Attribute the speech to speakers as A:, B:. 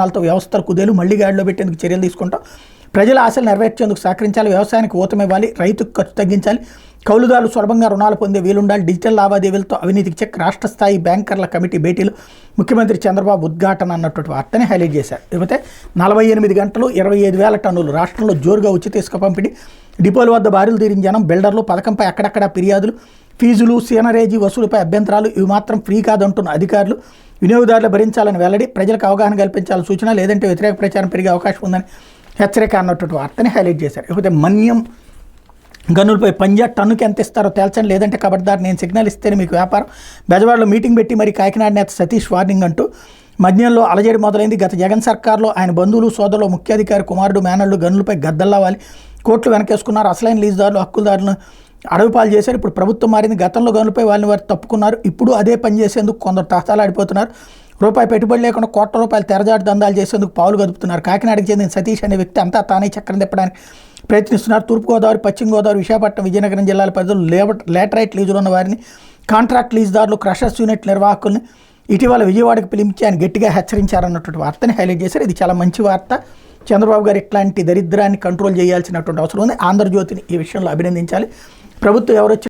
A: తో వ్యవస్థల కుదేలు మళ్లీ గాడిలో పెట్టేందుకు చర్యలు తీసుకుంటాం. ప్రజల ఆశలు నెరవేర్చేందుకు సహకరించాలి. వ్యవసాయానికి ఊతమివ్వాలి. రైతుకు ఖర్చు తగ్గించాలి. కౌలుదారులు సులభంగా రుణాలు పొందే వీలుండాలి. డిజిటల్ లావాదేవీలతో అవినీతికి చెక్. రాష్ట్ర స్థాయి బ్యాంకర్ల కమిటీ భేటీలు ముఖ్యమంత్రి చంద్రబాబు ఉద్ఘాటన అన్నటువంటి వార్తని హైలైట్ చేశారు. లేకపోతే 48 గంటలు 25,000 టన్నులు రాష్ట్రంలో జోరుగా ఉచిత ఇసుక పంపిణీ. డిపోల వద్ద బారులు తీరిన జనం. బిల్డర్లు పథకంపై అక్కడక్కడ ఫిర్యాదులు. ఫీజులు సీనరేజీ వసూలుపై అభ్యంతరాలు. ఇవి మాత్రం ఫ్రీ కాదంటున్న అధికారులు. వినియోగదారులు భరించాలని వెల్లడి. ప్రజలకు అవగాహన కల్పించాలని సూచన. లేదంటే వ్యతిరేక ప్రచారం పెరిగే అవకాశం ఉందని హెచ్చరిక అన్నటువంటి వార్తని హైలైట్ చేశారు. లేకపోతే మన్యం గనులపై పంజా టన్నుకి ఎంత ఇస్తారో తేల్చండి, లేదంటే ఖబర్దార్, నేను సిగ్నల్ ఇస్తేనే మీకు వ్యాపారం. బెజవాడలో మీటింగ్ పెట్టి మరి కాకినాడ నేత సతీష్ వార్నింగ్ అంటూ. మద్యంలో అలజడి మొదలైంది. గత జగన్ సర్కార్లో ఆయన బంధువులు సోదరులు ముఖ్యాధికారి కుమారుడు మేనళ్ళు గనులపై గద్దల్లావాలి. కోర్టులు వెనకేసుకున్నారు. అసలైన లీజుదారులు హక్కుదారులను అడవిపాలు చేశారు. ఇప్పుడు ప్రభుత్వం మారింది. గతంలో గనులపై వాళ్ళని వారు తప్పుకున్నారు. ఇప్పుడు అదే పని చేసేందుకు కొందరు తహతాలాడిపోతున్నారు. రూపాయి పెట్టుబడి లేకుండా కోట్ల రూపాయలు తెరజాటు దందాలు చేసేందుకు పావులు గదుపుతున్నారు. కాకినాడకు చెందిన సతీష్ అనే వ్యక్తి అంతా తానే చక్రం తిప్పడానికి ప్రయత్నిస్తున్నారు. తూర్పుగోదావరి, పశ్చిమ గోదావరి, విశాఖపట్నం, విజయనగరం జిల్లాల పరిధిలో లేటరైట్ లీజులు ఉన్న వారిని, కాంట్రాక్ట్ లీజుదారులు, క్రషర్స్ యూనిట్ నిర్వాహకుల్ని ఇటీవల విజయవాడకు పిలిపించి ఆయన గట్టిగా హెచ్చరించారన్నటువంటి వార్తని హైలైట్ చేశారు. ఇది చాలా మంచి వార్త. చంద్రబాబు గారు ఇట్లాంటి దరిద్రాన్ని కంట్రోల్ చేయాల్సినటువంటి అవసరం ఉంది. ఆంధ్రజ్యోతిని ఈ విషయంలో అభినందించాలి. ప్రభుత్వం ఎవరొచ్చి